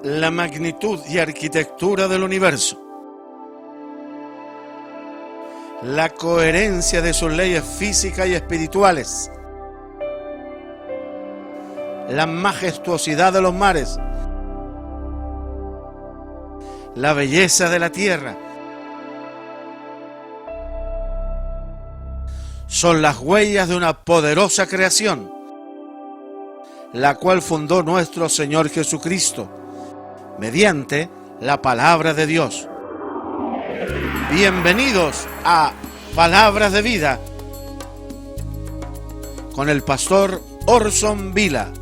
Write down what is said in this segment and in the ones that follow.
la magnitud y arquitectura del universo, la coherencia de sus leyes físicas y espirituales, la majestuosidad de los mares, la belleza de la tierra, son las huellas de una poderosa creación, la cual fundó nuestro Señor Jesucristo, mediante la palabra de Dios. Bienvenidos a Palabras de Vida, con el pastor Orson Vila.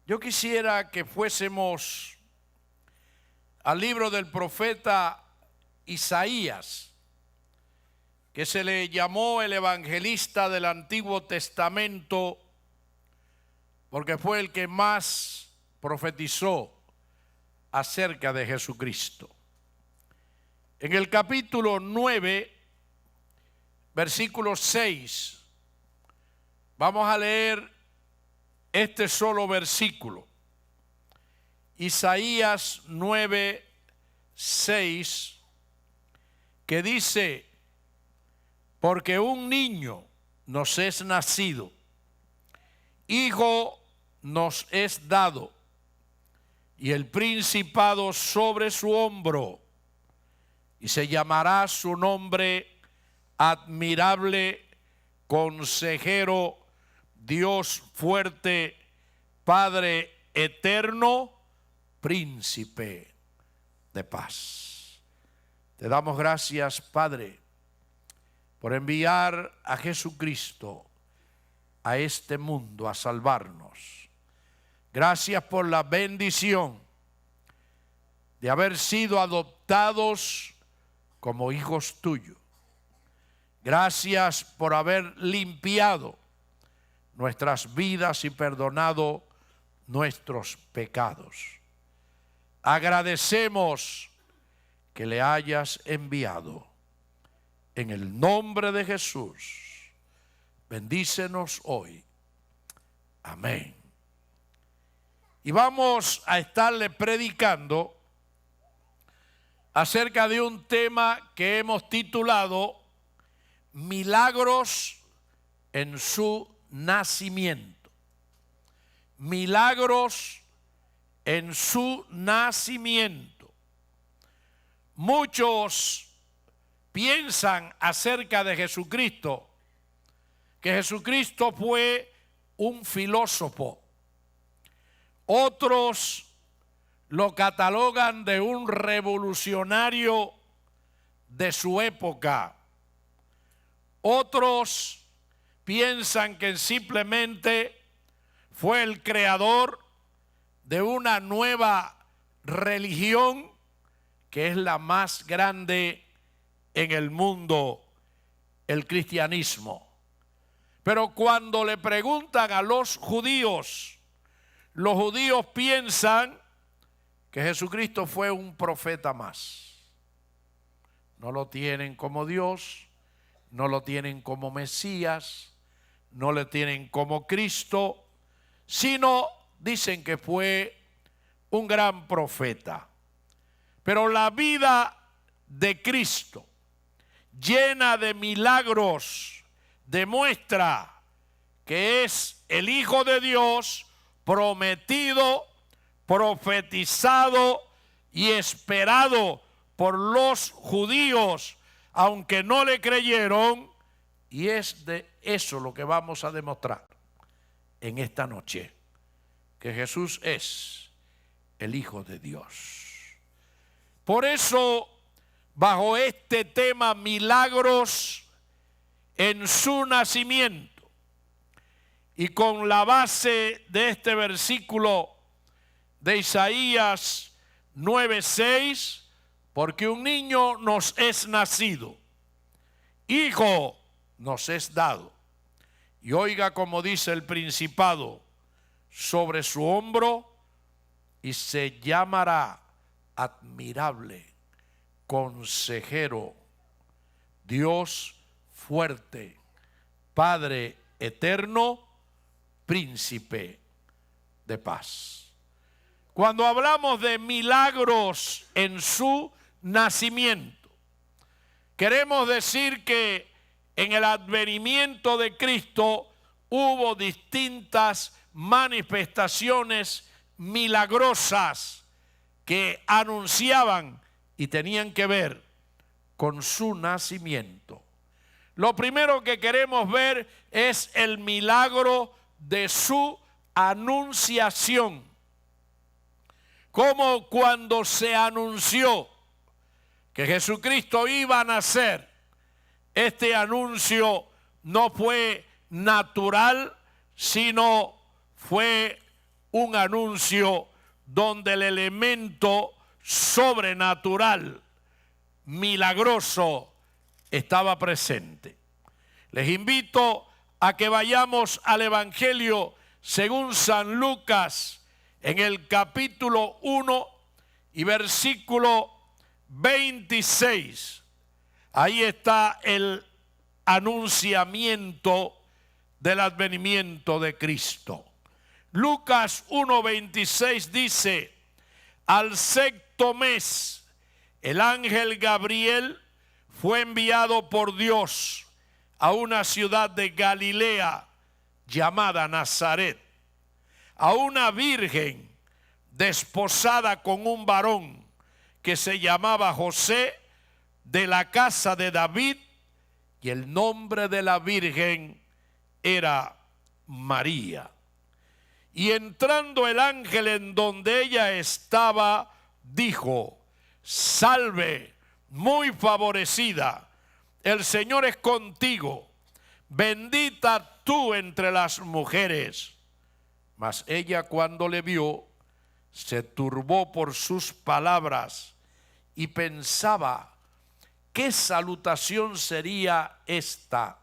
Yo quisiera que fuésemos al libro del profeta Isaías, que se le llamó el evangelista del Antiguo Testamento, porque fue el que más profetizó acerca de Jesucristo. En el capítulo 9, versículo 6, vamos a leer este solo versículo. Isaías 9, 6, que dice: porque un niño nos es nacido, hijo nos es dado, y el principado sobre su hombro, y se llamará su nombre Admirable, Consejero, Dios fuerte, Padre eterno, Príncipe de paz. Te damos gracias, Padre, por enviar a Jesucristo a este mundo a salvarnos. Gracias por la bendición de haber sido adoptados como hijos tuyos. Gracias por haber limpiado nuestras vidas y perdonado nuestros pecados. Agradecemos que le hayas enviado. En el nombre de Jesús, bendícenos hoy. Amén. Y vamos a estarle predicando acerca de un tema que hemos titulado Milagros en su nacimiento. Milagros en su nacimiento. Muchos piensan acerca de Jesucristo que Jesucristo fue un filósofo. Otros lo catalogan de un revolucionario de su época. Otros piensan que simplemente fue el creador de una nueva religión que es la más grande en el mundo, el cristianismo. Pero cuando le preguntan a los judíos piensan que Jesucristo fue un profeta más. No lo tienen como Dios, no lo tienen como Mesías, no le tienen como Cristo, sino dicen que fue un gran profeta. Pero la vida de Cristo, llena de milagros, demuestra que es el Hijo de Dios prometido, profetizado y esperado por los judíos, aunque no le creyeron, y es de eso lo que vamos a demostrar en esta noche, que Jesús es el Hijo de Dios. Por eso, bajo este tema, milagros en su nacimiento, y con la base de este versículo de Isaías 9:6, porque un niño nos es nacido, hijo nos es dado, y oiga como dice el principado sobre su hombro, y se llamará admirable, consejero, Dios fuerte, Padre eterno, príncipe de paz. Cuando hablamos de milagros en su nacimiento, queremos decir que en el advenimiento de Cristo hubo distintas manifestaciones milagrosas que anunciaban y tenían que ver con su nacimiento. Lo primero que queremos ver es el milagro de su anunciación. Como cuando se anunció que Jesucristo iba a nacer, este anuncio no fue natural, sino fue un anuncio donde el elemento sobrenatural, milagroso, estaba presente. Les invito a que vayamos al Evangelio según San Lucas, en el capítulo 1 y versículo 26. Ahí está el anunciamiento del advenimiento de Cristo. Lucas 1:26 dice: al sexto mes, el ángel Gabriel fue enviado por Dios a una ciudad de Galilea llamada Nazaret, a una virgen desposada con un varón que se llamaba José, de la casa de David, y el nombre de la virgen era María. Y entrando el ángel en donde ella estaba, dijo: salve, muy favorecida, el Señor es contigo, bendita tú entre las mujeres. Mas ella, cuando le vio, se turbó por sus palabras y pensaba: ¿qué salutación sería esta?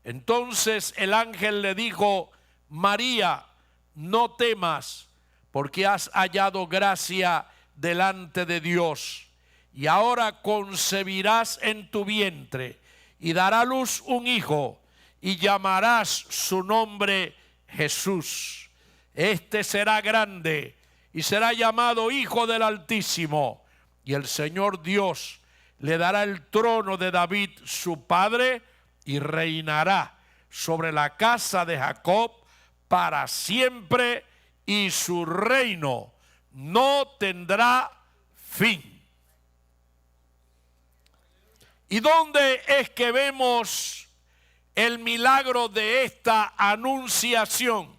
Entonces el ángel le dijo: María, no temas, porque has hallado gracia delante de Dios, y ahora concebirás en tu vientre y dará a luz un hijo, y llamarás su nombre Jesús. Este será grande y será llamado Hijo del Altísimo, y el Señor Dios le dará el trono de David su padre, y reinará sobre la casa de Jacob para siempre, y su reino no tendrá fin. ¿Y dónde es que vemos el milagro de esta anunciación?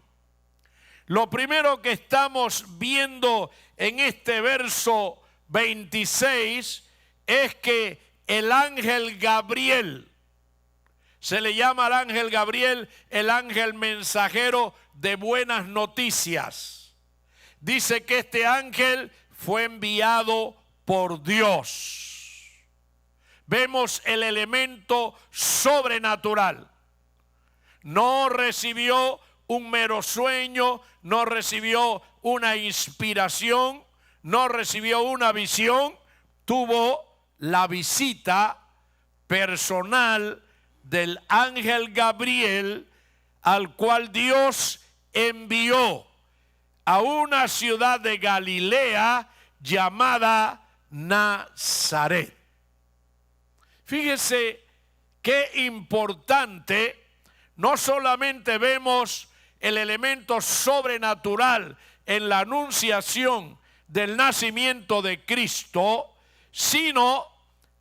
Lo primero que estamos viendo en este verso 26 es que el ángel Gabriel, se le llama al ángel Gabriel el ángel mensajero de buenas noticias. Dice que este ángel fue enviado por Dios. Vemos el elemento sobrenatural. No recibió un mero sueño, no recibió una inspiración, no recibió una visión, tuvo la visita personal del ángel Gabriel, al cual Dios envió a una ciudad de Galilea llamada Nazaret. Fíjese qué importante. No solamente vemos el elemento sobrenatural en la anunciación del nacimiento de Cristo, sino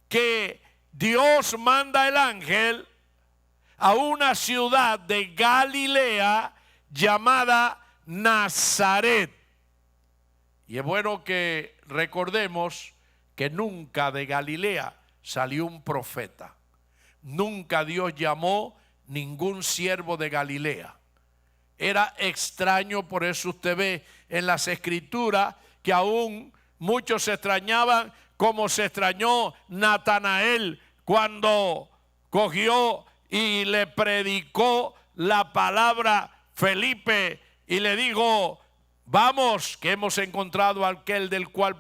que Dios manda el ángel a una ciudad de Galilea llamada Nazaret. Y es bueno que recordemos que nunca de Galilea salió un profeta. Nunca Dios llamó ningún siervo de Galilea. Era extraño, por eso usted ve en las escrituras que aún muchos se extrañaban, como se extrañó Natanael cuando cogió y le predicó la palabra Felipe y le dijo: Vamos, que hemos encontrado aquel del cual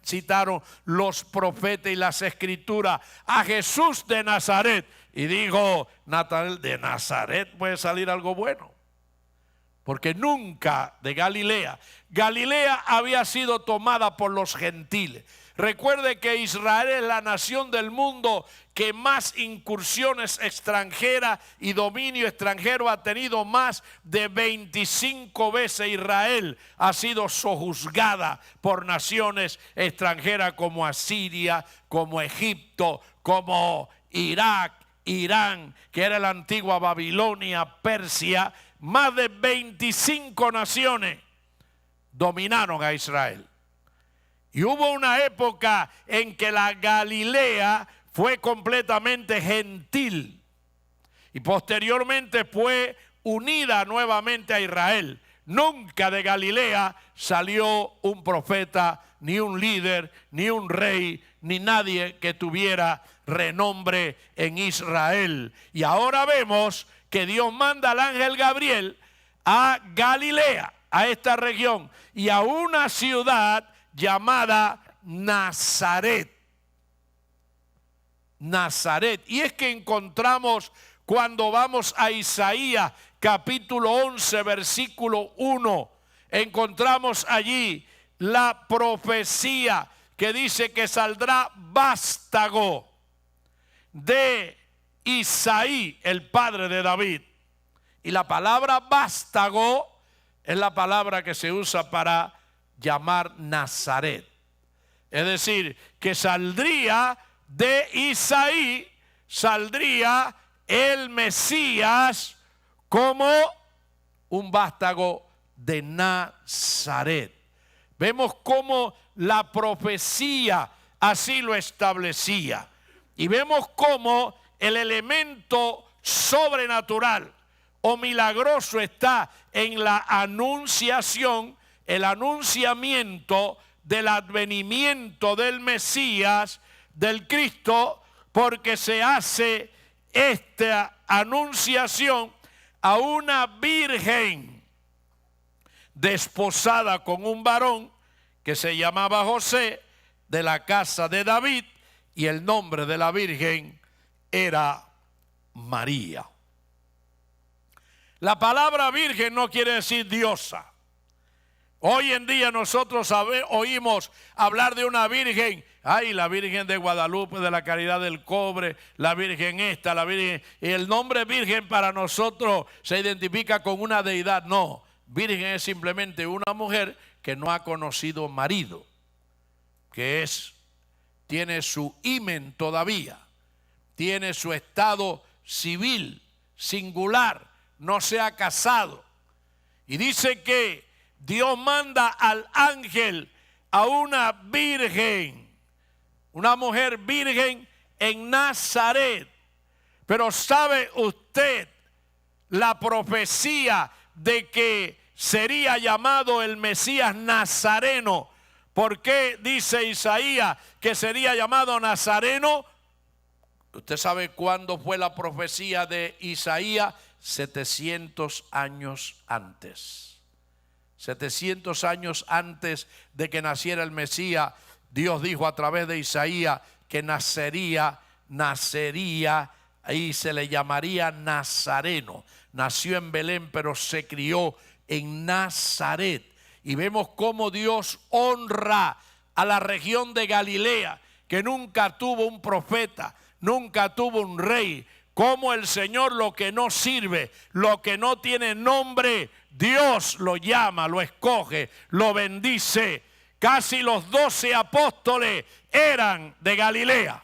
citaron los profetas y las escrituras, a Jesús de Nazaret. Y dijo Natanael, de Nazaret puede salir algo bueno, porque nunca de Galilea. Galilea había sido tomada por los gentiles. Recuerde que Israel es la nación del mundo que más incursiones extranjeras y dominio extranjero ha tenido. Más de 25 veces Israel ha sido sojuzgada por naciones extranjeras como Asiria, como Egipto, como Irak, Irán, que era la antigua Babilonia, Persia. Más de 25 naciones dominaron a Israel. Y hubo una época en que la Galilea fue completamente gentil y posteriormente fue unida nuevamente a Israel. Nunca de Galilea salió un profeta, ni un líder, ni un rey, ni nadie que tuviera renombre en Israel. Y ahora vemos que Dios manda al ángel Gabriel a Galilea, a esta región, y a una ciudad llamada Nazaret. Nazaret. Y es que encontramos, cuando vamos a Isaías capítulo 11 versículo 1, encontramos allí la profecía que dice que saldrá vástago de Isaí, el padre de David. Y la palabra vástago es la palabra que se usa para llamar Nazaret. Es decir, que saldría de Isaí, saldría el Mesías como un vástago de Nazaret. Vemos cómo la profecía así lo establecía. Y vemos cómo el elemento sobrenatural o milagroso está en la anunciación, el anunciamiento del advenimiento del Mesías, del Cristo, porque se hace esta anunciación a una virgen desposada con un varón que se llamaba José, de la casa de David, y el nombre de la virgen era María. La palabra virgen no quiere decir diosa. Hoy en día nosotros oímos hablar de una virgen, ay, la Virgen de Guadalupe, de la Caridad del Cobre, la Virgen esta, la Virgen, y el nombre virgen para nosotros se identifica con una deidad. No, virgen es simplemente una mujer que no ha conocido marido, que tiene su himen todavía, tiene su estado civil, singular, no se ha casado. Y dice que Dios manda al ángel a una virgen, una mujer virgen en Nazaret. Pero ¿sabe usted la profecía de que sería llamado el Mesías Nazareno? ¿Por qué dice Isaías que sería llamado Nazareno? ¿Usted sabe cuándo fue la profecía de Isaías? 700 años antes. 700 años antes de que naciera el Mesías, Dios dijo a través de Isaías que nacería y se le llamaría Nazareno. Nació en Belén, pero se crió en Nazaret. Y vemos cómo Dios honra a la región de Galilea, que nunca tuvo un profeta, nunca tuvo un rey. Como el Señor, lo que no sirve, lo que no tiene nombre, Dios lo llama, lo escoge, lo bendice. Casi los 12 apóstoles eran de Galilea.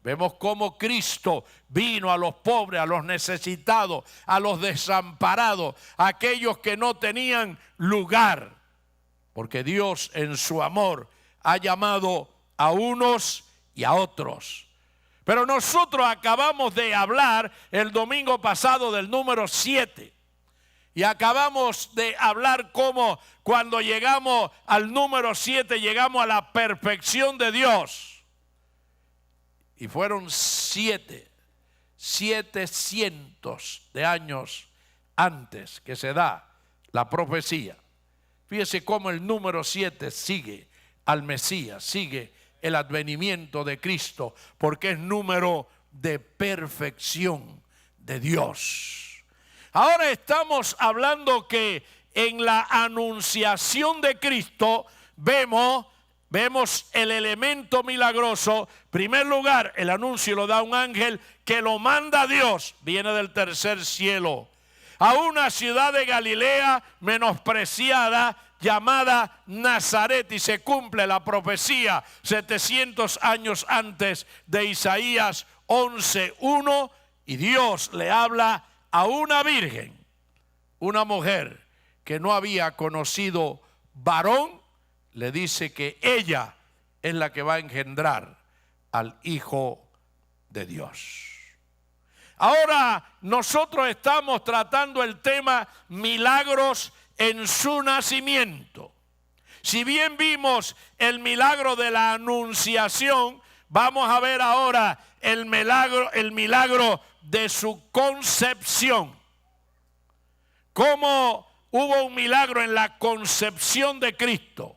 Vemos cómo Cristo vino a los pobres, a los necesitados, a los desamparados, a aquellos que no tenían lugar. Porque Dios en su amor ha llamado a unos y a otros. Pero nosotros acabamos de hablar el domingo pasado del número 7. Y acabamos de hablar cómo cuando llegamos al número 7 llegamos a la perfección de Dios. Y fueron 700 de años antes que se da la profecía. Fíjese cómo el número 7 sigue al Mesías, sigue el advenimiento de Cristo, porque es número de perfección de Dios. Ahora estamos hablando que en la anunciación de Cristo vemos el elemento milagroso. En primer lugar, el anuncio lo da un ángel que lo manda Dios, viene del tercer cielo, a una ciudad de Galilea menospreciada llamada Nazaret, y se cumple la profecía 700 años antes de Isaías 11:1, y Dios le habla a una virgen, una mujer que no había conocido varón, le dice que ella es la que va a engendrar al Hijo de Dios. Ahora nosotros estamos tratando el tema milagros en su nacimiento. Si bien vimos el milagro de la anunciación, vamos a ver ahora el milagro de su concepción. Cómo hubo un milagro en la concepción de Cristo.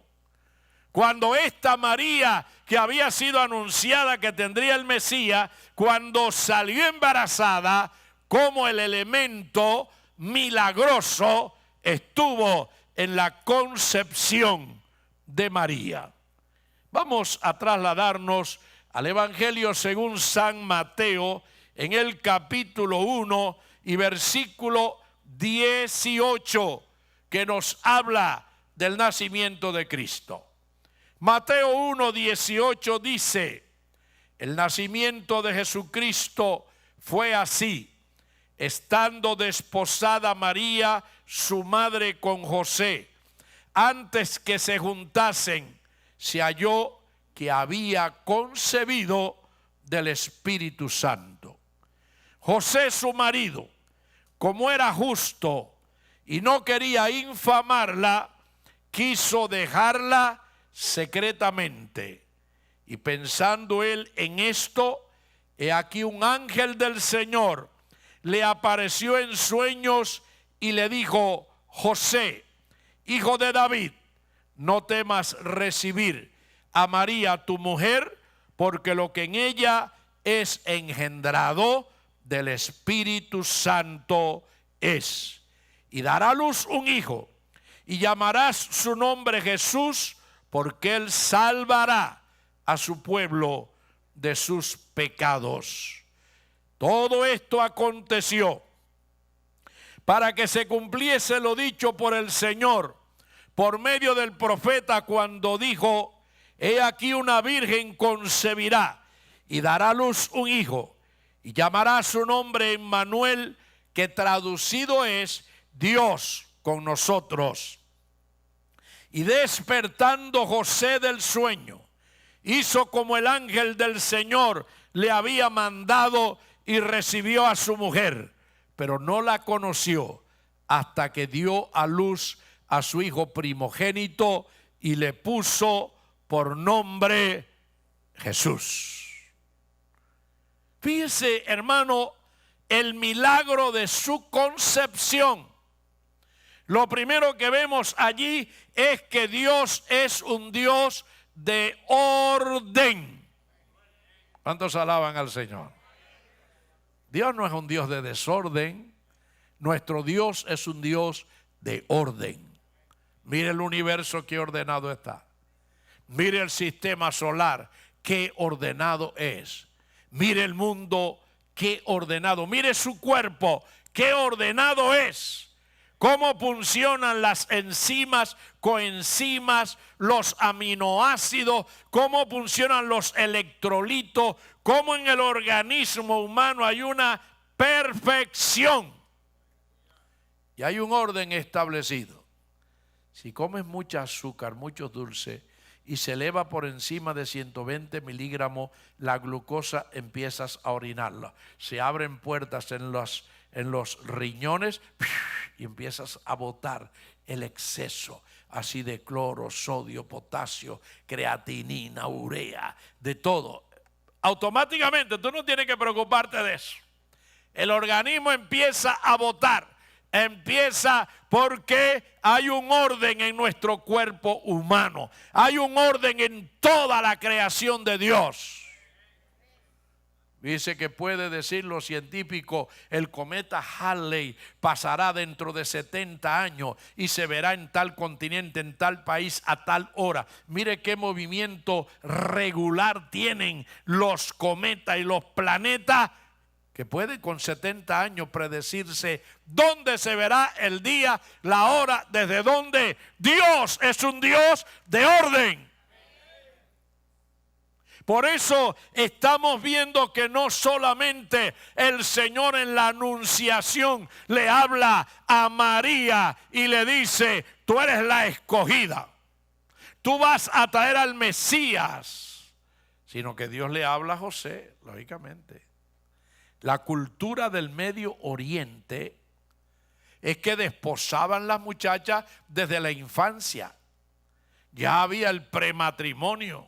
Cuando esta María, que había sido anunciada que tendría el Mesías, cuando salió embarazada, como el elemento milagroso estuvo en la concepción de María. Vamos a trasladarnos al Evangelio según San Mateo, en el capítulo 1 y versículo 18, que nos habla del nacimiento de Cristo. Mateo 1:18 dice: el nacimiento de Jesucristo fue así. Estando desposada María, su madre, con José, antes que se juntasen, se halló que había concebido del Espíritu Santo. José, su marido, como era justo y no quería infamarla, quiso dejarla secretamente. Y pensando él en esto, he aquí un ángel del Señor le apareció en sueños y le dijo: José, hijo de David, no temas recibir a María tu mujer, porque lo que en ella es engendrado del Espíritu Santo es. Y dará a luz un hijo, y llamarás su nombre Jesús, porque él salvará a su pueblo de sus pecados. Todo esto aconteció para que se cumpliese lo dicho por el Señor por medio del profeta, cuando dijo: he aquí una virgen concebirá y dará a luz un hijo, y llamará su nombre Emmanuel, que traducido es Dios con nosotros. Y despertando José del sueño, hizo como el ángel del Señor le había mandado, y recibió a su mujer, pero no la conoció hasta que dio a luz a su hijo primogénito, y le puso por nombre Jesús. Fíjese, hermano, el milagro de su concepción. Lo primero que vemos allí es que Dios es un Dios de orden. ¿Cuántos alaban al Señor? Dios no es un Dios de desorden. Nuestro Dios es un Dios de orden. Mire el universo que ordenado está. Mire el sistema solar, qué ordenado es. Mire el mundo, qué ordenado. Mire su cuerpo, qué ordenado es. Cómo funcionan las enzimas, coenzimas, los aminoácidos, cómo funcionan los electrolitos, cómo en el organismo humano hay una perfección y hay un orden establecido. Si comes mucho azúcar, mucho dulce, y se eleva por encima de 120 miligramos la glucosa, empiezas a orinarla. Se abren puertas en los riñones y empiezas a botar el exceso así de cloro, sodio, potasio, creatinina, urea, de todo. Automáticamente tú no tienes que preocuparte de eso. El organismo empieza a botar, Empieza porque hay un orden en nuestro cuerpo humano. Hay un orden en toda la creación de Dios. Dice que puede decir lo científico, el cometa Halley pasará dentro de 70 años y se verá en tal continente, en tal país, a tal hora. Mire qué movimiento regular tienen los cometas y los planetas, que puede con 70 años predecirse dónde se verá el día, la hora, desde dónde. Dios es un Dios de orden. Por eso estamos viendo que no solamente el Señor en la anunciación le habla a María y le dice, tú eres la escogida, tú vas a traer al Mesías, sino que Dios le habla a José, lógicamente. La cultura del Medio Oriente es que desposaban las muchachas desde la infancia. Ya había el prematrimonio.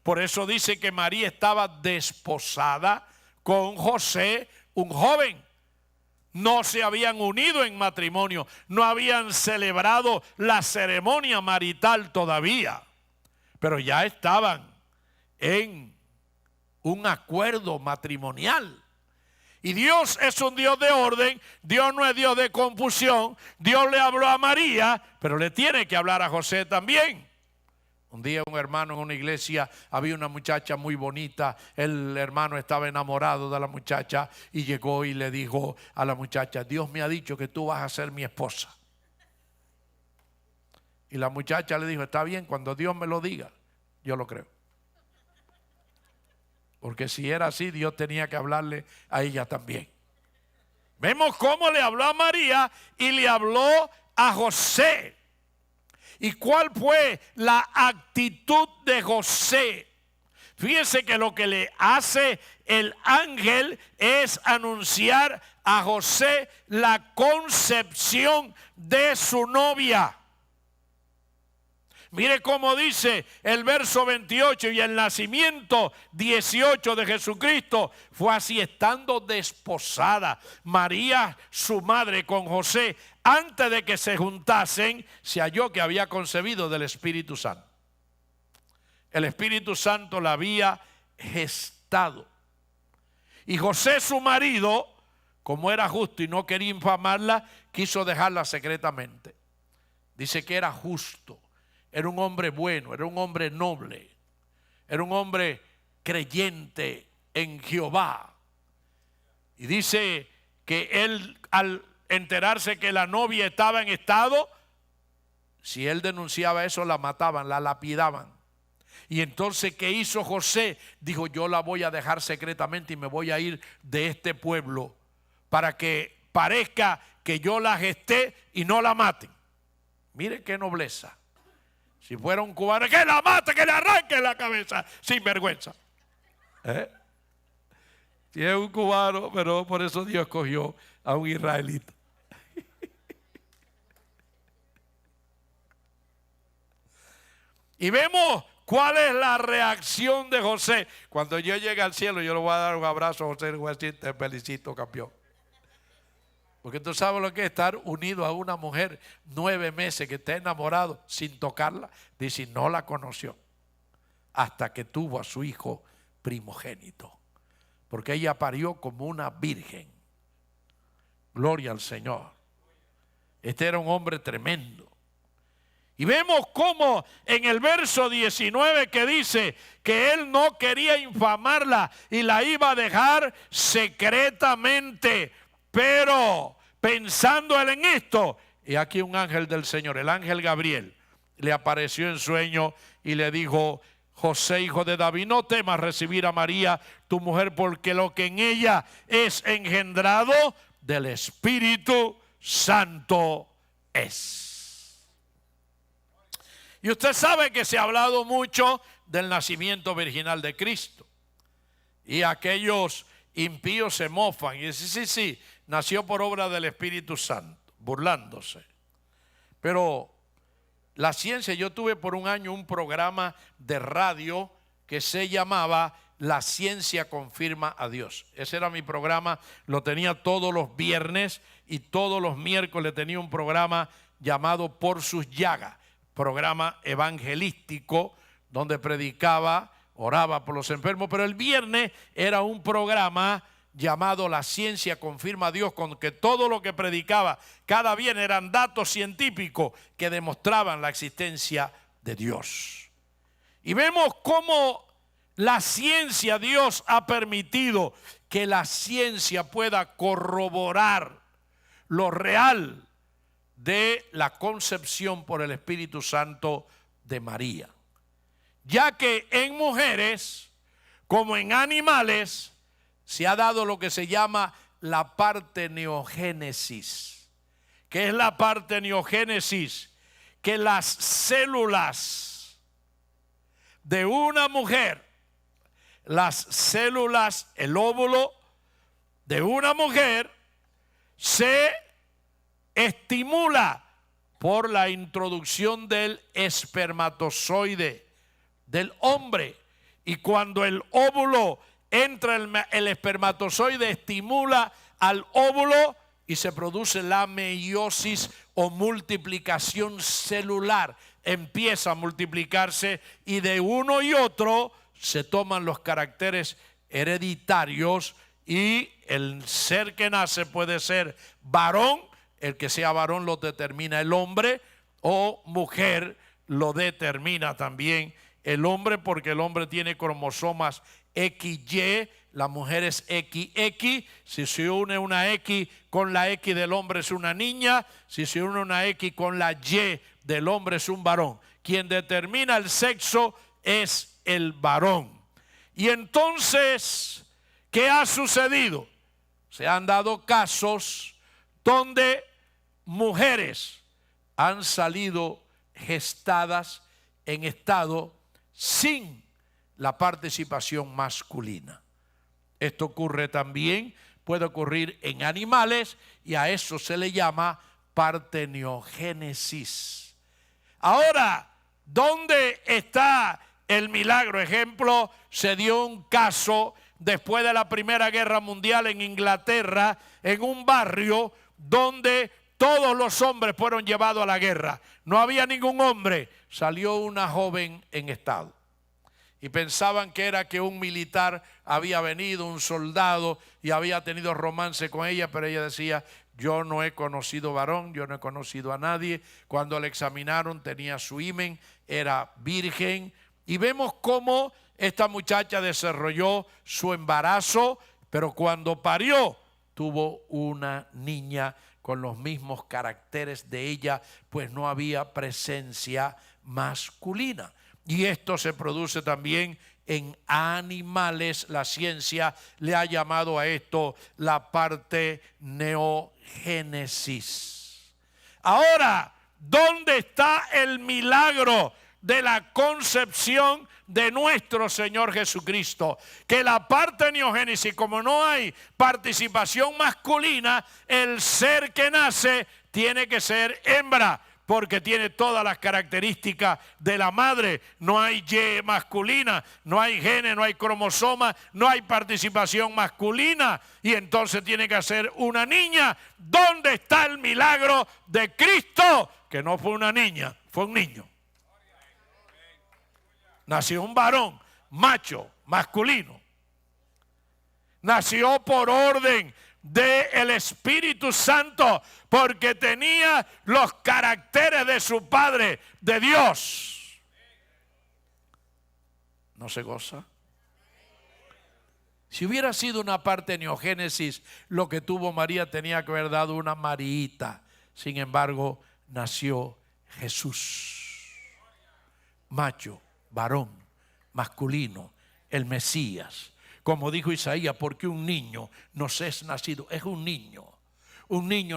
Por eso dice que María estaba desposada con José, un joven. No se habían unido en matrimonio, no habían celebrado la ceremonia marital todavía, pero ya estaban en un acuerdo matrimonial. Y Dios es un Dios de orden, Dios no es Dios de confusión. Dios le habló a María, pero le tiene que hablar a José también. Un día un hermano en una iglesia, había una muchacha muy bonita, el hermano estaba enamorado de la muchacha y llegó y le dijo a la muchacha, Dios me ha dicho que tú vas a ser mi esposa. Y la muchacha le dijo, está bien, cuando Dios me lo diga, yo lo creo. Porque si era así, Dios tenía que hablarle a ella también. Vemos cómo le habló a María y le habló a José. ¿Y cuál fue la actitud de José? Fíjese que lo que le hace el ángel es anunciar a José la concepción de su novia. Mire cómo dice el verso 28, y el nacimiento 18 de Jesucristo fue así, estando desposada María, su madre, con José, antes de que se juntasen, se halló que había concebido del Espíritu Santo. El Espíritu Santo la había gestado. Y José, su marido, como era justo y no quería infamarla, quiso dejarla secretamente. Dice que era justo. Era un hombre bueno, era un hombre noble, era un hombre creyente en Jehová. Y dice que él, al enterarse que la novia estaba en estado, si él denunciaba eso, la mataban, la lapidaban. Y entonces, ¿qué hizo José? Dijo, yo la voy a dejar secretamente y me voy a ir de este pueblo para que parezca que yo la gesté y no la maten. Mire qué nobleza. Si fuera un cubano, que la mate, que le arranque la cabeza, sin vergüenza. Si es un cubano, pero por eso Dios escogió a un israelita. Y vemos cuál es la reacción de José. Cuando yo llegue al cielo, yo le voy a dar un abrazo a José y le voy a decir, te felicito, campeón. Porque tú sabes lo que es estar unido a una mujer 9 meses que esté enamorado sin tocarla. Dice, no la conoció hasta que tuvo a su hijo primogénito. Porque ella parió como una virgen. Gloria al Señor. Este era un hombre tremendo. Y vemos cómo en el verso 19 que dice que él no quería infamarla y la iba a dejar secretamente. Pero pensando él en esto, y aquí un ángel del Señor, el ángel Gabriel, le apareció en sueño y le dijo, José, hijo de David, no temas recibir a María, tu mujer, porque lo que en ella es engendrado del Espíritu Santo es. Y usted sabe que se ha hablado mucho del nacimiento virginal de Cristo. Y aquellos impíos se mofan y dicen, sí, nació por obra del Espíritu Santo, burlándose. Pero la ciencia, yo tuve por un año un programa de radio que se llamaba La ciencia confirma a Dios. Ese era mi programa, lo tenía todos los viernes y todos los miércoles tenía un programa llamado Por sus llagas, programa evangelístico donde predicaba, oraba por los enfermos, pero el viernes era un programa llamado La ciencia confirma a Dios, con que todo lo que predicaba cada viernes eran datos científicos que demostraban la existencia de Dios. Y vemos cómo la ciencia, Dios ha permitido que la ciencia pueda corroborar lo real de la concepción por el Espíritu Santo de María. Ya que en mujeres, como en animales, se ha dado lo que se llama la partenogénesis. ¿Qué es la partenogénesis? Que las células de una mujer, las células, el óvulo de una mujer se estimula por la introducción del espermatozoide del hombre, y cuando el óvulo entra, el espermatozoide estimula al óvulo y se produce la meiosis o multiplicación celular. Empieza a multiplicarse y de uno y otro se toman los caracteres hereditarios y el ser que nace puede ser varón, el que sea varón lo determina el hombre, o mujer lo determina también el hombre, porque el hombre tiene cromosomas XY, la mujer es XX. Si se une una X con la X del hombre es una niña, si se une una X con la Y del hombre es un varón. Quien determina el sexo es el varón. Y entonces, ¿qué ha sucedido? Se han dado casos donde mujeres han salido gestadas en estado sin la participación masculina. Esto ocurre también, puede ocurrir en animales, y a eso se le llama partenogénesis. Ahora, ¿dónde está el milagro? Ejemplo, se dio un caso después de la Primera Guerra Mundial en Inglaterra, en un barrio donde todos los hombres fueron llevados a la guerra. No había ningún hombre. Salió una joven en estado. Y pensaban que era que un militar había venido, un soldado, y había tenido romance con ella, pero ella decía: yo no he conocido varón, yo no he conocido a nadie. Cuando la examinaron tenía su himen, era virgen. Y vemos cómo esta muchacha desarrolló su embarazo, pero cuando parió tuvo una niña con los mismos caracteres de ella, pues no había presencia masculina. Y esto se produce también en animales. La ciencia le ha llamado a esto la partenogénesis. Ahora, ¿dónde está el milagro de la concepción de nuestro Señor Jesucristo? Que la partenogénesis, como no hay participación masculina, el ser que nace tiene que ser hembra, porque tiene todas las características de la madre. No hay Y masculina, no hay genes, no hay cromosomas, no hay participación masculina, y entonces tiene que ser una niña. ¿Dónde está el milagro de Cristo? Que no fue una niña, fue un niño. Nació un varón, macho, masculino. Nació por orden del Espíritu Santo, porque tenía los caracteres de su Padre, de Dios. ¿No se goza? Si hubiera sido una partenogénesis, lo que tuvo María tenía que haber dado una Mariita. Sin embargo, nació Jesús, macho, varón, masculino, el Mesías. Como dijo Isaías, porque un niño nos es nacido, es un niño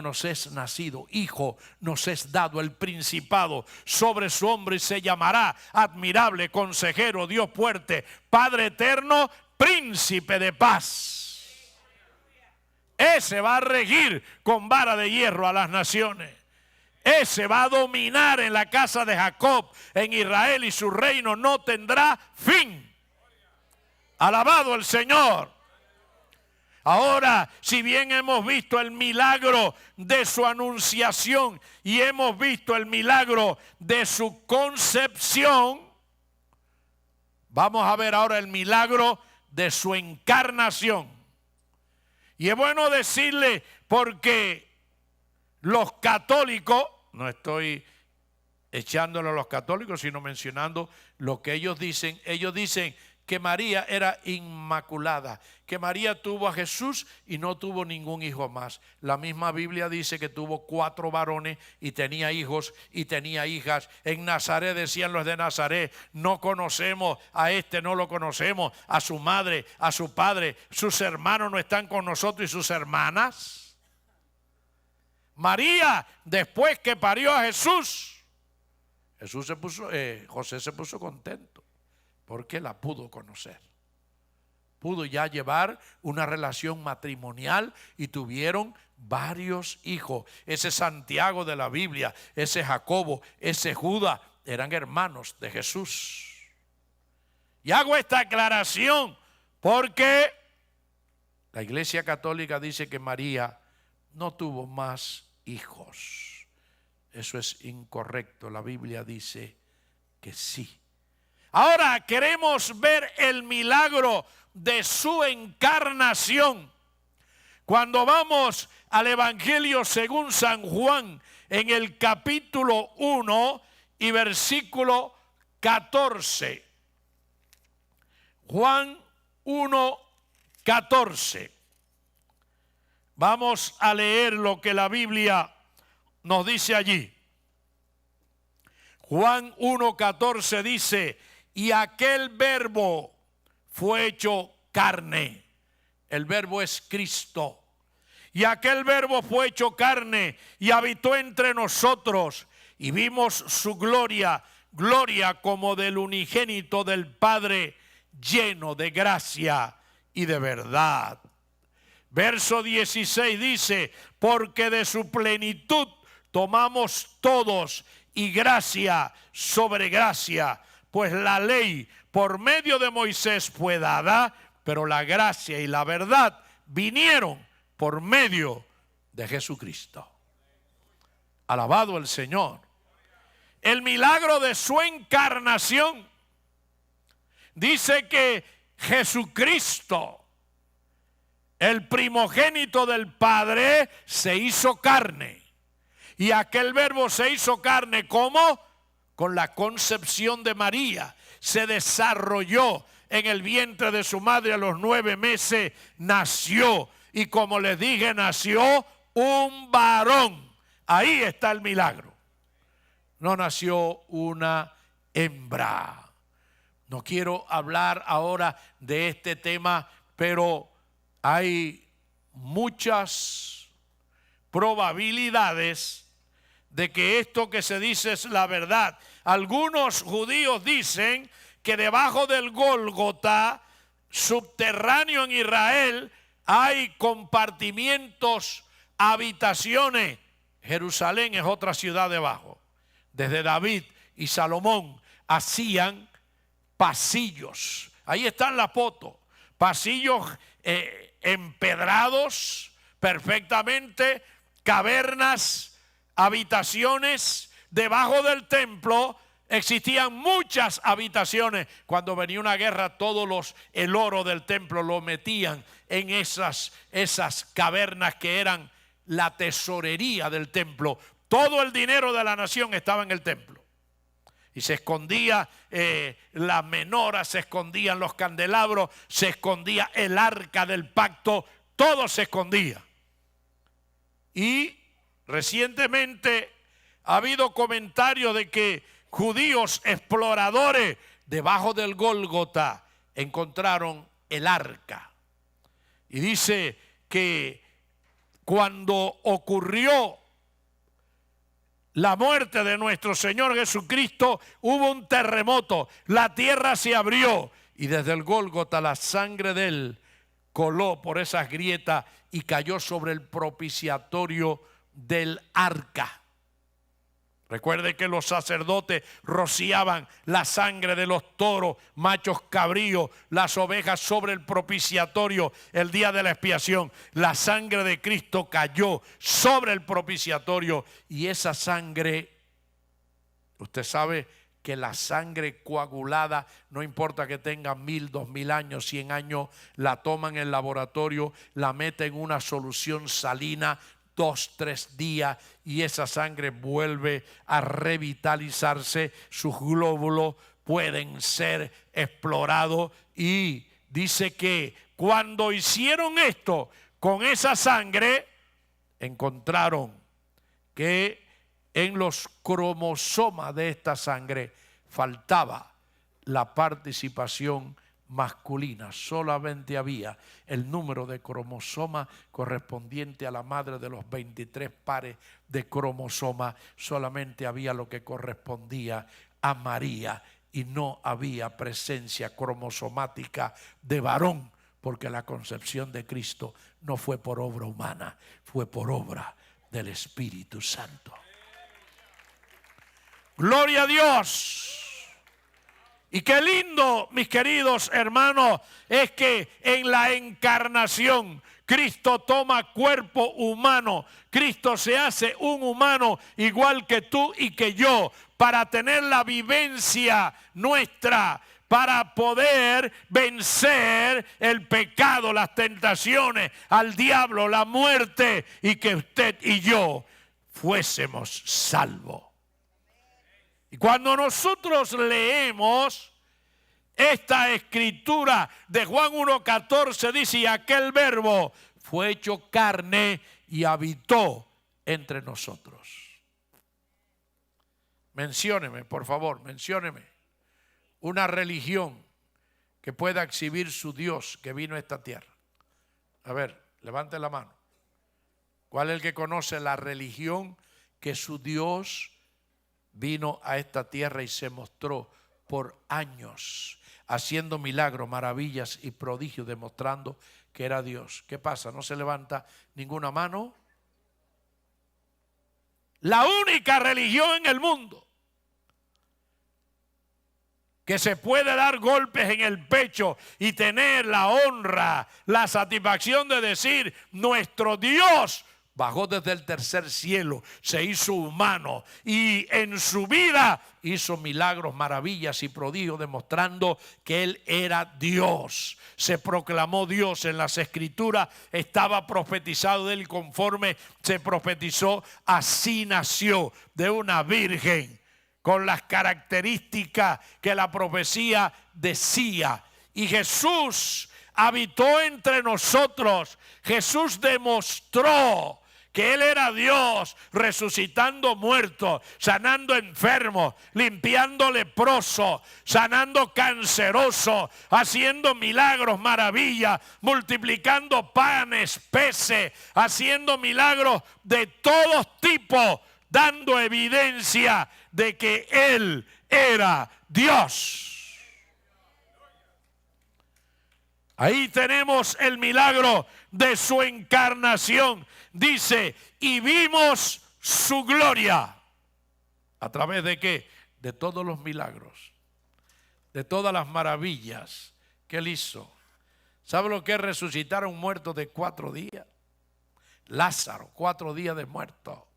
nos es nacido, hijo nos es dado, el principado sobre su hombro, y se llamará admirable, consejero, Dios fuerte, Padre eterno, príncipe de paz. Ese va a regir con vara de hierro a las naciones. Ese va a dominar en la casa de Jacob, en Israel, y su reino no tendrá fin. Alabado el Señor. Ahora, si bien hemos visto el milagro de su anunciación y hemos visto el milagro de su concepción, vamos a ver ahora el milagro de su encarnación. Y es bueno decirle, porque los católicos, no estoy echándole a los católicos, sino mencionando lo que ellos dicen que María era inmaculada, que María tuvo a Jesús y no tuvo ningún hijo más. La misma Biblia dice que tuvo 4 varones y tenía hijos y tenía hijas. En Nazaret decían los de Nazaret, no conocemos a este, no lo conocemos, a su madre, a su padre, sus hermanos no están con nosotros y sus hermanas. María, después que parió a Jesús, José se puso contento, porque la pudo conocer. Pudo ya llevar una relación matrimonial y tuvieron varios hijos. Ese Santiago de la Biblia, ese Jacobo, ese Judas, eran hermanos de Jesús. Y hago esta aclaración porque la Iglesia Católica dice que María no tuvo más hijos. Eso es incorrecto. La Biblia dice que sí. Ahora queremos ver el milagro de su encarnación. Cuando vamos al Evangelio según San Juan, en el capítulo 1 y versículo 14. Juan 1, 14. Vamos a leer lo que la Biblia nos dice allí. Juan 1:14 dice: y aquel verbo fue hecho carne. El verbo es Cristo. Y aquel verbo fue hecho carne y habitó entre nosotros. Y vimos su gloria, gloria como del unigénito del Padre, lleno de gracia y de verdad. Verso 16 dice: porque de su plenitud tomamos todos, y gracia sobre gracia. Pues la ley por medio de Moisés fue dada, pero la gracia y la verdad vinieron por medio de Jesucristo. Alabado el Señor. El milagro de su encarnación dice que Jesucristo, el primogénito del Padre, se hizo carne. Y aquel verbo se hizo carne, ¿cómo? Con la concepción de María. Se desarrolló en el vientre de su madre a los 9 meses, nació. Y como les dije, nació un varón. Ahí está el milagro. No nació una hembra. No quiero hablar ahora de este tema, pero hay muchas probabilidades de que esto que se dice es la verdad. Algunos judíos dicen que debajo del Gólgota, subterráneo en Israel, hay compartimientos, habitaciones. Jerusalén es otra ciudad debajo. Desde David y Salomón hacían pasillos. Ahí están las fotos. Pasillos empedrados perfectamente, cavernas, habitaciones. Debajo del templo existían muchas habitaciones. Cuando venía una guerra, el oro del templo lo metían en esas cavernas que eran la tesorería del templo. Todo el dinero de la nación estaba en el templo. Y se escondía la menorá, se escondían los candelabros, se escondía el arca del pacto, todo se escondía. Y recientemente ha habido comentarios de que judíos exploradores debajo del Gólgota encontraron el arca. Y dice que cuando ocurrió la muerte de nuestro Señor Jesucristo, hubo un terremoto, la tierra se abrió y desde el Gólgota la sangre de él coló por esas grietas y cayó sobre el propiciatorio del arca. Recuerde que los sacerdotes rociaban la sangre de los toros, machos cabríos, las ovejas sobre el propiciatorio el día de la expiación. La sangre de Cristo cayó sobre el propiciatorio y esa sangre, usted sabe que la sangre coagulada, no importa que tenga 1000, 2000 años, 100 años, la toman en el laboratorio, la meten en una solución salina, 2, 3 días y esa sangre vuelve a revitalizarse, sus glóbulos pueden ser explorados y dice que cuando hicieron esto con esa sangre, encontraron que en los cromosomas de esta sangre faltaba la participación masculina, solamente había el número de cromosomas correspondiente a la madre de los 23 pares de cromosomas, solamente había lo que correspondía a María y no había presencia cromosomática de varón, porque la concepción de Cristo no fue por obra humana, fue por obra del Espíritu Santo. Gloria a Dios. Y qué lindo, mis queridos hermanos, es que en la encarnación Cristo toma cuerpo humano. Cristo se hace un humano igual que tú y que yo, para tener la vivencia nuestra, para poder vencer el pecado, las tentaciones, al diablo, la muerte, y que usted y yo fuésemos salvos. Y cuando nosotros leemos esta escritura de Juan 1:14, dice: y aquel verbo fue hecho carne y habitó entre nosotros. Mencióneme, por favor, mencióneme una religión que pueda exhibir su Dios que vino a esta tierra. A ver, levante la mano. ¿Cuál es el que conoce la religión que su Dios vino a esta tierra y se mostró por años, haciendo milagros, maravillas y prodigios, demostrando que era Dios? ¿Qué pasa? ¿No se levanta ninguna mano? La única religión en el mundo que se puede dar golpes en el pecho y tener la honra, la satisfacción de decir: nuestro Dios bajó desde el tercer cielo, se hizo humano y en su vida hizo milagros, maravillas y prodigios, demostrando que Él era Dios. Se proclamó Dios en las Escrituras, estaba profetizado de Él conforme se profetizó, así nació de una virgen, con las características que la profecía decía. Y Jesús habitó entre nosotros. Jesús demostró que Él era Dios, resucitando muertos, sanando enfermos, limpiando leprosos, sanando cancerosos, haciendo milagros, maravillas, multiplicando panes, peces, haciendo milagros de todos tipos, dando evidencia de que Él era Dios. Ahí tenemos el milagro de su encarnación. Dice: y vimos su gloria. ¿A través de qué? De todos los milagros, de todas las maravillas que Él hizo. ¿Sabe lo que es resucitar a un muerto de 4 días? Lázaro, 4 días de muerto.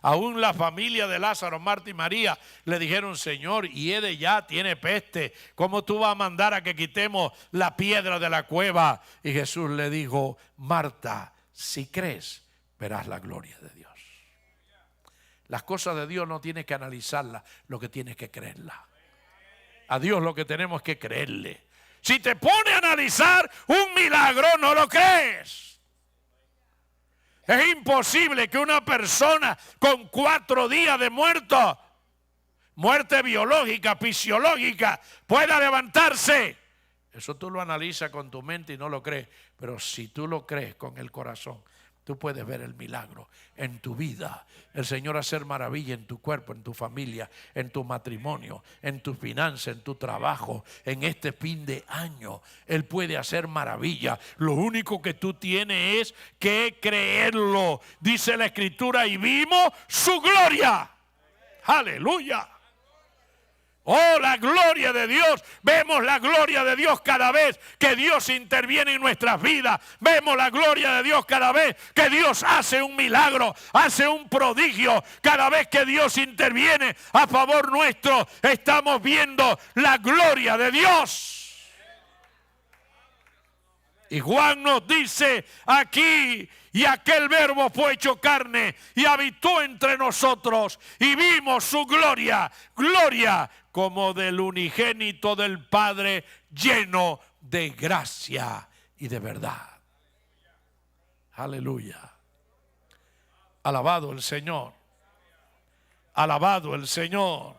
Aún la familia de Lázaro, Marta y María, le dijeron: Señor, y Ede ya tiene peste, ¿cómo tú vas a mandar a que quitemos la piedra de la cueva? Y Jesús le dijo: Marta, si crees, verás la gloria de Dios. Las cosas de Dios no tienes que analizarlas, lo que tienes que creerlas. A Dios lo que tenemos que creerle. Si te pone a analizar un milagro, no lo crees. Es imposible que una persona con 4 días de muerto, muerte biológica, fisiológica, pueda levantarse. Eso tú lo analizas con tu mente y no lo crees. Pero si tú lo crees con el corazón, tú puedes ver el milagro en tu vida. El Señor hacer maravilla en tu cuerpo, en tu familia, en tu matrimonio, en tu finanza, en tu trabajo, en este fin de año. Él puede hacer maravilla. Lo único que tú tienes es que creerlo. Dice la Escritura: y vimos su gloria. Aleluya. Oh, la gloria de Dios. Vemos la gloria de Dios cada vez que Dios interviene en nuestras vidas. Vemos la gloria de Dios cada vez que Dios hace un milagro, hace un prodigio. Cada vez que Dios interviene a favor nuestro, estamos viendo la gloria de Dios. Y Juan nos dice aquí: y aquel verbo fue hecho carne y habitó entre nosotros y vimos su gloria, gloria como del unigénito del Padre, lleno de gracia y de verdad. Aleluya. Alabado el Señor. Alabado el Señor.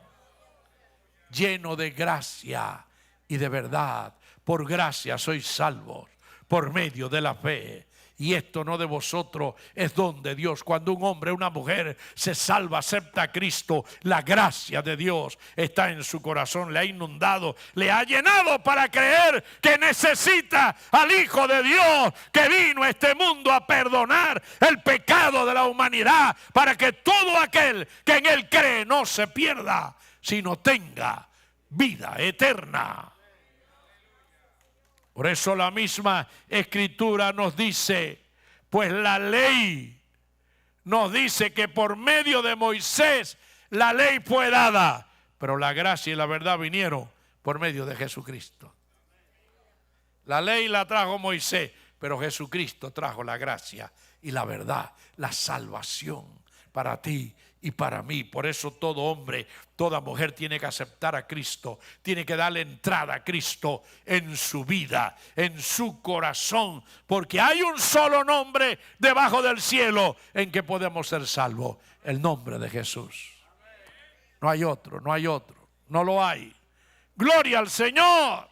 Lleno de gracia y de verdad. Por gracia sois salvos, por medio de la fe. Y esto no de vosotros, es don de Dios. Cuando un hombre o una mujer se salva, acepta a Cristo, la gracia de Dios está en su corazón, le ha inundado, le ha llenado para creer que necesita al Hijo de Dios, que vino a este mundo a perdonar el pecado de la humanidad, para que todo aquel que en Él cree no se pierda, sino tenga vida eterna. Por eso la misma Escritura nos dice, pues la ley nos dice que por medio de Moisés la ley fue dada, pero la gracia y la verdad vinieron por medio de Jesucristo. La ley la trajo Moisés, pero Jesucristo trajo la gracia y la verdad, la salvación para ti y para mí. Por eso todo hombre, toda mujer tiene que aceptar a Cristo, tiene que darle entrada a Cristo en su vida, en su corazón, porque hay un solo nombre debajo del cielo en que podemos ser salvos: el nombre de Jesús. No hay otro, no hay otro, no lo hay. Gloria al Señor.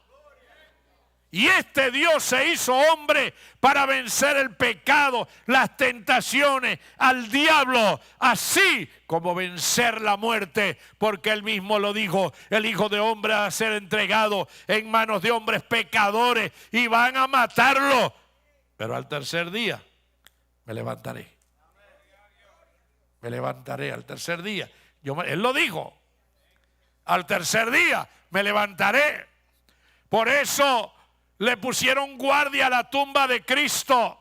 Y este Dios se hizo hombre para vencer el pecado, las tentaciones, al diablo, así como vencer la muerte, porque él mismo lo dijo: el Hijo de Hombre va a ser entregado en manos de hombres pecadores y van a matarlo, pero al tercer día me levantaré. Me levantaré al tercer día. Él lo dijo: al tercer día me levantaré. Por eso le pusieron guardia a la tumba de Cristo,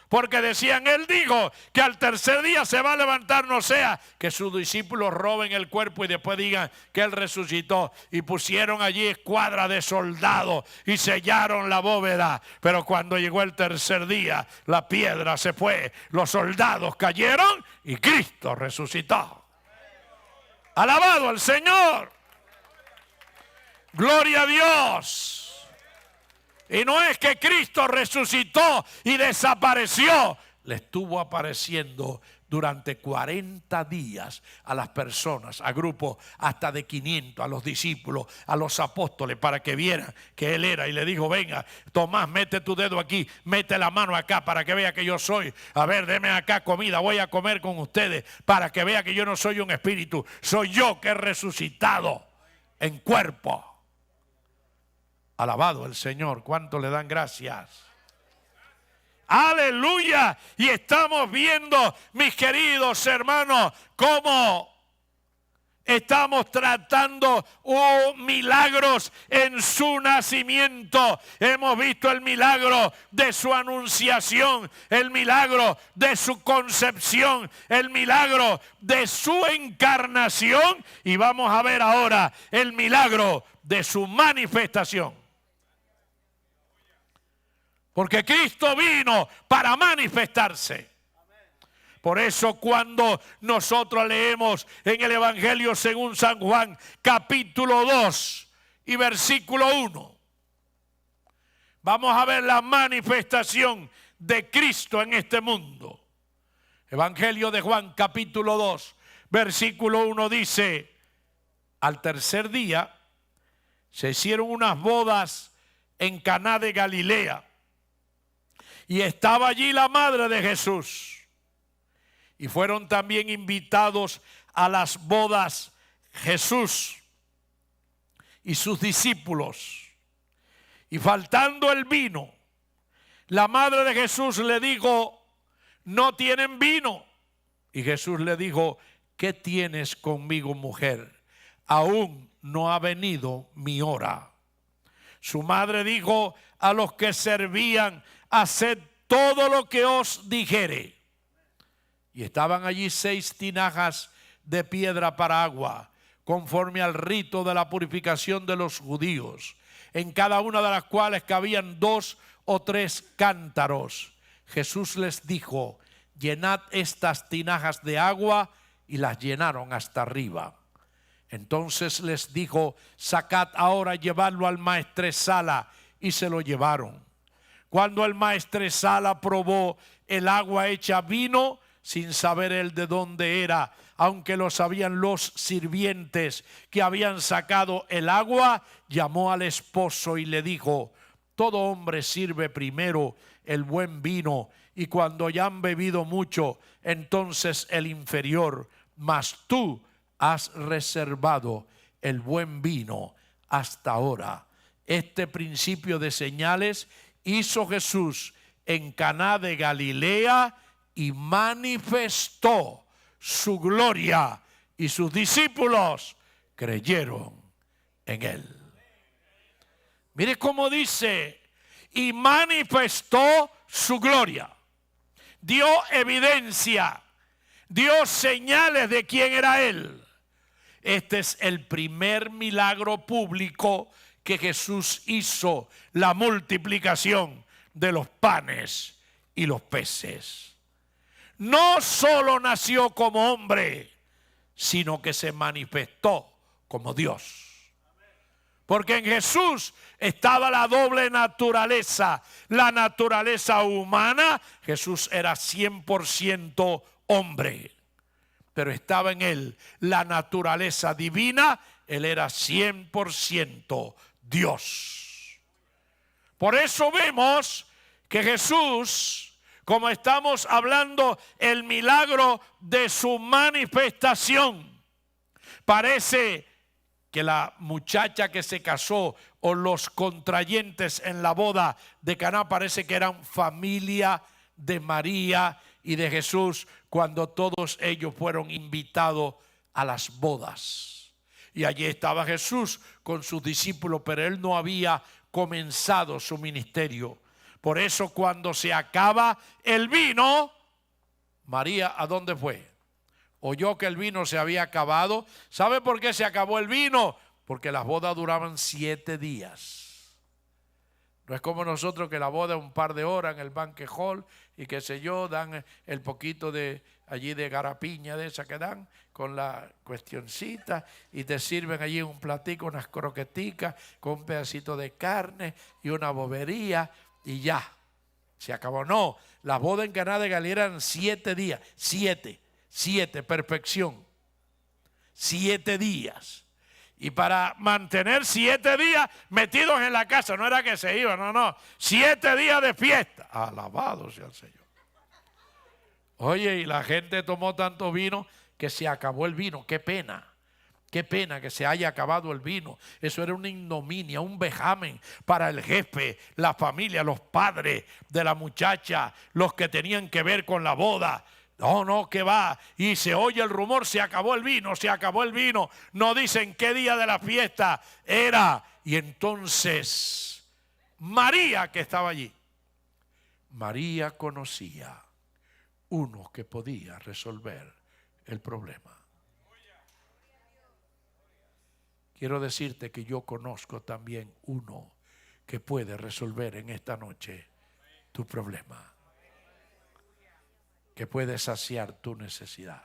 porque decían: él dijo que al tercer día se va a levantar, no sea que sus discípulos roben el cuerpo y después digan que él resucitó. Y pusieron allí escuadra de soldados y sellaron la bóveda. Pero cuando llegó el tercer día, la piedra se fue, los soldados cayeron y Cristo resucitó. Alabado al Señor. Gloria a Dios. Y no es que Cristo resucitó y desapareció. Le estuvo apareciendo durante 40 días a las personas, a grupos hasta de 500, a los discípulos, a los apóstoles, para que vieran que Él era. Y le dijo: venga, Tomás, mete tu dedo aquí, mete la mano acá para que vea que yo soy. A ver, deme acá comida, voy a comer con ustedes, para que vea que yo no soy un espíritu, soy yo que he resucitado en cuerpo. Alabado el Señor. ¿Cuánto le dan gracias? Aleluya. Y estamos viendo, mis queridos hermanos, cómo estamos tratando milagros en su nacimiento. Hemos visto el milagro de su anunciación, el milagro de su concepción, el milagro de su encarnación, y vamos a ver ahora el milagro de su manifestación. Porque Cristo vino para manifestarse. Por eso cuando nosotros leemos en el Evangelio según San Juan, capítulo 2 y versículo 1, vamos a ver la manifestación de Cristo en este mundo. Evangelio de Juan, capítulo 2, versículo 1 dice: al tercer día se hicieron unas bodas en Caná de Galilea. Y estaba allí la madre de Jesús. Y fueron también invitados a las bodas Jesús y sus discípulos. Y faltando el vino, la madre de Jesús le dijo: no tienen vino. Y Jesús le dijo: ¿qué tienes conmigo, mujer? Aún no ha venido mi hora. Su madre dijo a los que servían: haced todo lo que os dijere. Y estaban allí 6 tinajas de piedra para agua, conforme al rito de la purificación de los judíos, en cada una de las cuales cabían 2 o 3 cántaros. Jesús les dijo: llenad estas tinajas de agua, y las llenaron hasta arriba. Entonces les dijo: sacad ahora, llevadlo al maestresala, y se lo llevaron. Cuando el maestresala probó el agua hecha vino, sin saber él de dónde era, aunque lo sabían los sirvientes que habían sacado el agua, llamó al esposo y le dijo: todo hombre sirve primero el buen vino, y cuando ya han bebido mucho, entonces el inferior, mas tú has reservado el buen vino hasta ahora. Este principio de señales hizo Jesús en Caná de Galilea y manifestó su gloria, y sus discípulos creyeron en él. Mire cómo dice: y manifestó su gloria. Dio evidencia, dio señales de quién era él. Este es el primer milagro público que Jesús hizo, la multiplicación de los panes y los peces. No solo nació como hombre, sino que se manifestó como Dios. Porque en Jesús estaba la doble naturaleza, la naturaleza humana. Jesús era 100% hombre, pero estaba en él la naturaleza divina. Él era 100% Dios. Por eso vemos que Jesús, como estamos hablando, el milagro de su manifestación, parece que la muchacha que se casó o los contrayentes en la boda de Caná parece que eran familia de María y de Jesús, cuando todos ellos fueron invitados a las bodas. Y allí estaba Jesús con sus discípulos, pero él no había comenzado su ministerio. Por eso cuando se acaba el vino, María, ¿a dónde fue? Oyó que el vino se había acabado. ¿Sabe por qué se acabó el vino? Porque las bodas duraban 7 días. No es como nosotros, que la boda es un par de horas en el banquet hall y qué sé yo, dan el poquito de allí de garapiña de esa que dan con la cuestioncita, y te sirven allí un platico, unas croqueticas con un pedacito de carne y una bobería y ya, se acabó. No, las bodas en Caná de Galilea eran 7 días, 7, perfección, 7 días. Y para mantener 7 días metidos en la casa, no era que se iban, no, 7 días de fiesta. Alabado sea el Señor. Oye, y la gente tomó tanto vino que se acabó el vino. Qué pena que se haya acabado el vino. Eso era una ignominia, un vejamen para el jefe, la familia, los padres de la muchacha, los que tenían que ver con la boda. No, que va. Y se oye el rumor: se acabó el vino, se acabó el vino. No dicen qué día de la fiesta era. Y entonces María, que estaba allí, María conocía uno que podía resolver el problema. Quiero decirte que yo conozco también uno que puede resolver en esta noche tu problema, que puede saciar tu necesidad,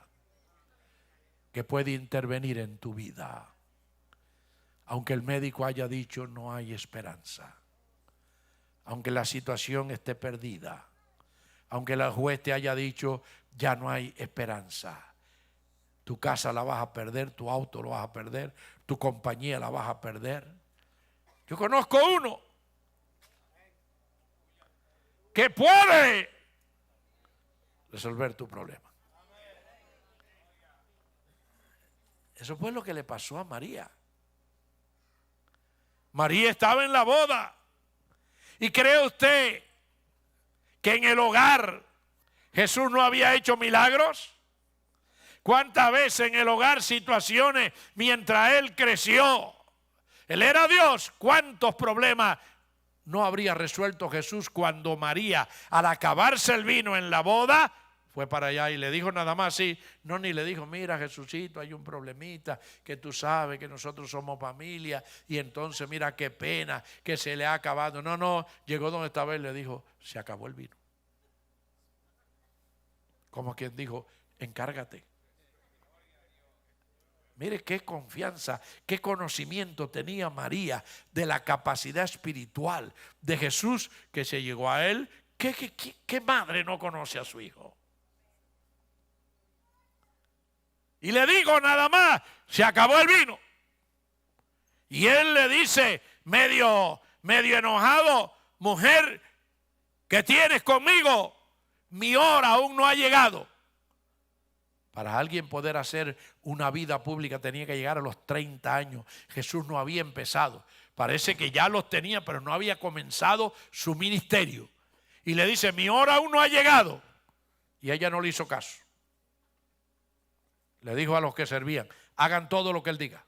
que puede intervenir en tu vida. Aunque el médico haya dicho no hay esperanza, aunque la situación esté perdida, aunque el juez te haya dicho ya no hay esperanza, tu casa la vas a perder, tu auto lo vas a perder, tu compañía la vas a perder. Yo conozco uno que puede resolver tu problema. Eso fue lo que le pasó a María. María estaba en la boda. ¿Y cree usted que en el hogar Jesús no había hecho milagros? ¿Cuántas veces en el hogar situaciones mientras él creció? Él era Dios. ¿Cuántos problemas no habría resuelto Jesús cuando María, al acabarse el vino en la boda, fue para allá y le dijo nada más así? No, ni le dijo, mira Jesucito, hay un problemita, que tú sabes que nosotros somos familia y entonces mira qué pena que se le ha acabado. No, llegó donde estaba él y le dijo, se acabó el vino. Como quien dijo, encárgate. Mire qué confianza, qué conocimiento tenía María de la capacidad espiritual de Jesús, que se llegó a él. ¿Qué madre no conoce a su hijo? Y le digo nada más, se acabó el vino. Y él le dice, medio enojado, mujer, ¿qué tienes conmigo? Mi hora aún no ha llegado. Para alguien poder hacer una vida pública tenía que llegar a los 30 años. Jesús no había empezado. Parece que ya los tenía, pero no había comenzado su ministerio. Y le dice, mi hora aún no ha llegado. Y ella no le hizo caso. Le dijo a los que servían, hagan todo lo que él diga.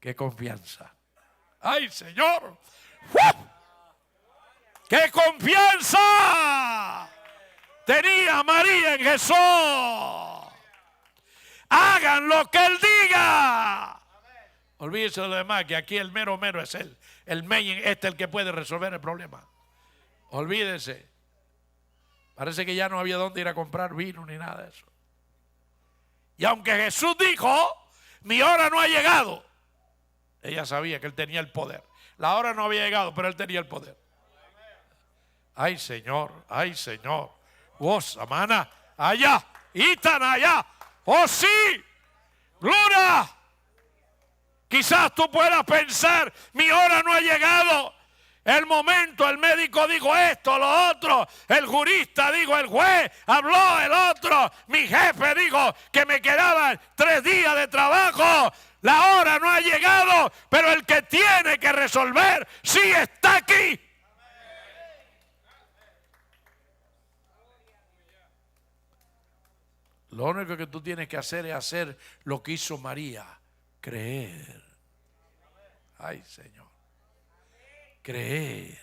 ¡Qué confianza! ¡Ay, Señor! ¡Uf! ¡Qué confianza tenía María en Jesús! Hagan lo que él diga. Olvídense de lo demás, que aquí el mero es él. El main, es el que puede resolver el problema. Olvídense. Parece que ya no había dónde ir a comprar vino ni nada de eso. Y aunque Jesús dijo, mi hora no ha llegado, ella sabía que él tenía el poder. La hora no había llegado, pero él tenía el poder. Ay, Señor, ay, Señor. Oh, Samana, allá, Itan, allá. Oh, sí, gloria. Quizás tú puedas pensar, mi hora no ha llegado. El momento, el médico dijo esto, lo otro, el jurista dijo, el juez habló, el otro, mi jefe dijo que me quedaban 3 días de trabajo. La hora no ha llegado, pero el que tiene que resolver sí está aquí. Lo único que tú tienes que hacer es hacer lo que hizo María, creer. Ay, Señor. Creer.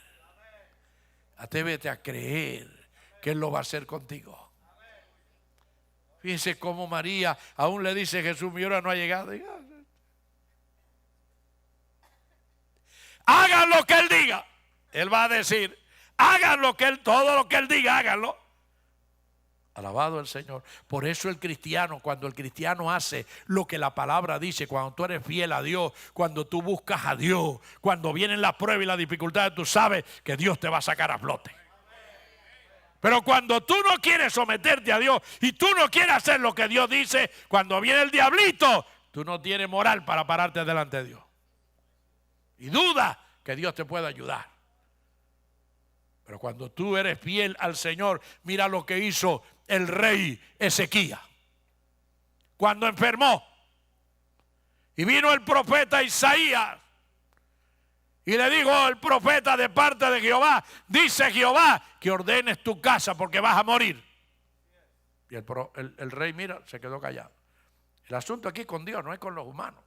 Atrévete a creer que Él lo va a hacer contigo. Fíjense cómo María aún le dice, Jesús, mi hora no ha llegado. Hagan lo que Él diga. Él va a decir, hagan lo que Él, todo lo que Él diga, háganlo. Alabado el Señor. Por eso el cristiano, cuando el cristiano hace lo que la palabra dice, cuando tú eres fiel a Dios, cuando tú buscas a Dios, cuando vienen las pruebas y las dificultades, tú sabes que Dios te va a sacar a flote. Pero cuando tú no quieres someterte a Dios y tú no quieres hacer lo que Dios dice, cuando viene el diablito, tú no tienes moral para pararte delante de Dios. Y duda que Dios te pueda ayudar. Pero cuando tú eres fiel al Señor, mira lo que hizo el rey Ezequías. Cuando enfermó y vino el profeta Isaías y le dijo el profeta de parte de Jehová, dice Jehová que ordenes tu casa porque vas a morir. Y el rey, mira, se quedó callado. El asunto aquí es con Dios, no es con los humanos.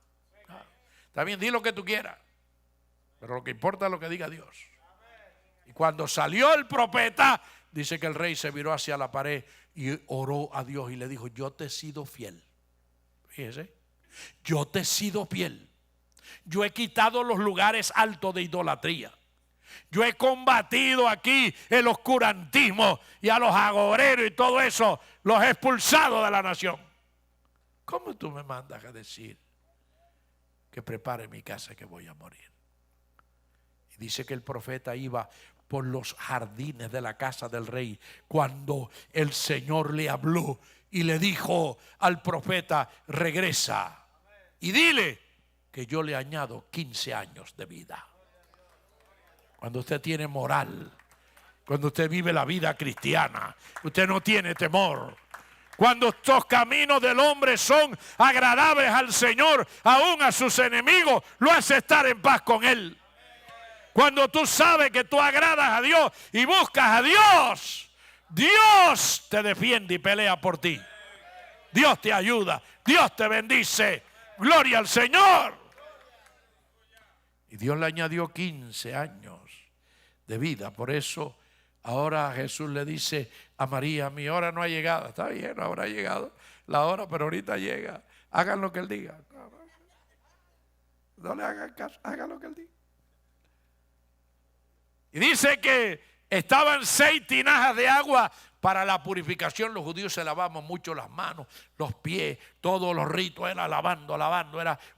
Está bien, di lo que tú quieras, pero lo que importa es lo que diga Dios. Y cuando salió el profeta, dice que el rey se viró hacia la pared y oró a Dios y le dijo, yo te he sido fiel. Fíjese, yo te he sido fiel. Yo he quitado los lugares altos de idolatría. Yo he combatido aquí el oscurantismo y a los agoreros y todo eso, los he expulsado de la nación. ¿Cómo tú me mandas a decir que prepare mi casa que voy a morir? Y dice que el profeta iba por los jardines de la casa del rey cuando el Señor le habló y le dijo al profeta, regresa y dile que yo le añado 15 años de vida. Cuando usted tiene moral, cuando usted vive la vida cristiana, usted no tiene temor. Cuando estos caminos del hombre son agradables al Señor, aún a sus enemigos, lo hace estar en paz con Él. Cuando tú sabes que tú agradas a Dios y buscas a Dios, Dios te defiende y pelea por ti. Dios te ayuda, Dios te bendice. Gloria al Señor. Y Dios le añadió 15 años de vida. Por eso ahora Jesús le dice a María, mi hora no ha llegado. Está bien, no habrá llegado la hora, pero ahorita llega. Hagan lo que Él diga. No le hagan caso, hagan lo que Él diga. Y dice que estaban 6 tinajas de agua para la purificación. Los judíos se lavaban mucho las manos, los pies, todos los ritos era lavando,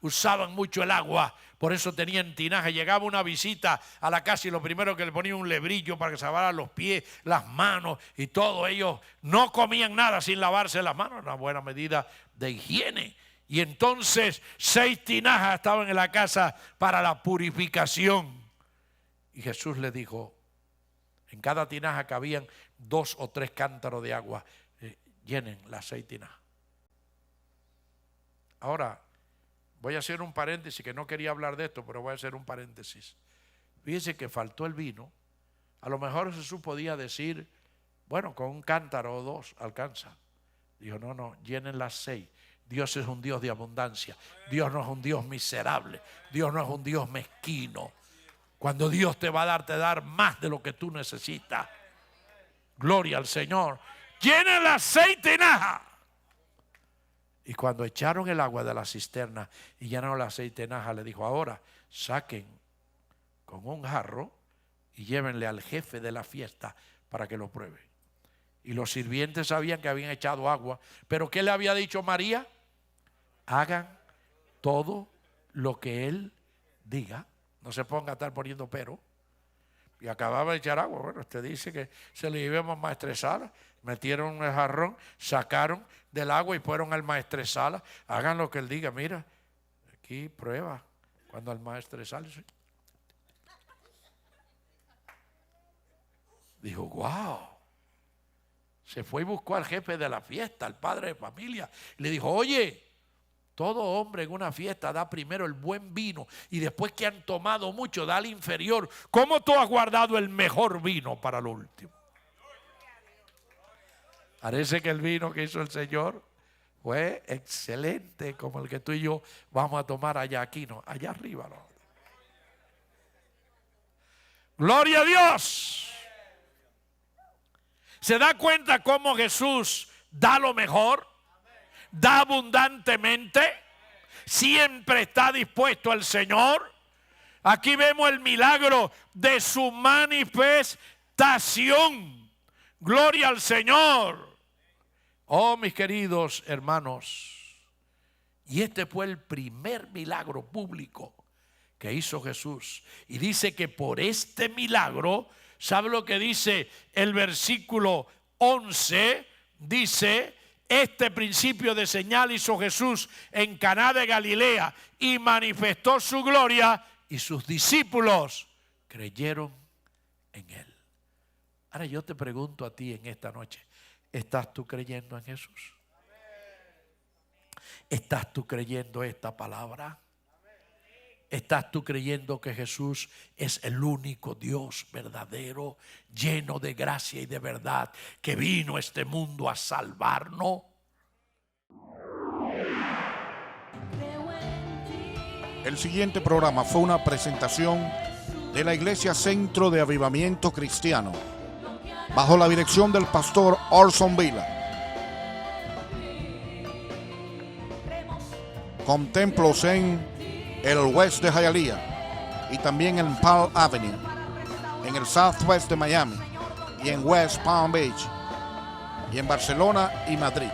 usaban mucho el agua. Por eso tenían tinajas. Llegaba una visita a la casa y lo primero que le ponían un lebrillo para que se lavaran los pies, las manos y todo. Ellos no comían nada sin lavarse las manos, una buena medida de higiene. Y entonces 6 tinajas estaban en la casa para la purificación. Y Jesús le dijo, en cada tinaja cabían 2 o 3 cántaros de agua. Llenen las 6 tinajas. Ahora, voy a hacer un paréntesis, que no quería hablar de esto, pero voy a hacer un paréntesis. Fíjense que faltó el vino. A lo mejor Jesús podía decir, bueno, con un cántaro o 2 alcanza. Dijo, no, llenen las 6. Dios es un Dios de abundancia. Dios no es un Dios miserable. Dios no es un Dios mezquino. Cuando Dios te va a dar, te dar más de lo que tú necesitas. Gloria al Señor. Llenen las 6 tinajas. Y cuando echaron el agua de la cisterna y llenaron las 6 tinajas, le dijo, ahora saquen con un jarro y llévenle al jefe de la fiesta para que lo pruebe. Y los sirvientes sabían que habían echado agua. Pero ¿qué le había dicho María? Hagan todo lo que Él diga. No se ponga a estar poniendo pero. Y acababa de echar agua. Bueno, usted dice que se le llevamos a maestresala. Metieron el jarrón, sacaron del agua y fueron al maestresala. Hagan lo que Él diga. Mira, aquí prueba. Cuando el maestresala dijo, wow. Se fue y buscó al jefe de la fiesta, al padre de familia. Le dijo, oye, todo hombre en una fiesta da primero el buen vino y después que han tomado mucho da el inferior. ¿Cómo tú has guardado el mejor vino para lo último? Parece que el vino que hizo el Señor fue excelente, como el que tú y yo vamos a tomar allá, aquí no, allá arriba no. Gloria a Dios. ¿Se da cuenta cómo Jesús da lo mejor? Da abundantemente. Siempre está dispuesto el Señor. Aquí vemos el milagro de su manifestación. Gloria al Señor. Oh, mis queridos hermanos. Y este fue el primer milagro público que hizo Jesús. Y dice que por este milagro, ¿sabe lo que dice el versículo 11? Dice, este principio de señal hizo Jesús en Caná de Galilea y manifestó su gloria y sus discípulos creyeron en él. Ahora yo te pregunto a ti en esta noche, ¿estás tú creyendo en Jesús? ¿Estás tú creyendo esta palabra? ¿Estás tú creyendo que Jesús es el único Dios verdadero, lleno de gracia y de verdad, que vino a este mundo a salvarnos? El siguiente programa fue una presentación de la Iglesia Centro de Avivamiento Cristiano, bajo la dirección del pastor Orson Vila, con templos en el West de Hialeah y también en Palm Avenue, en el Southwest de Miami y en West Palm Beach y en Barcelona y Madrid.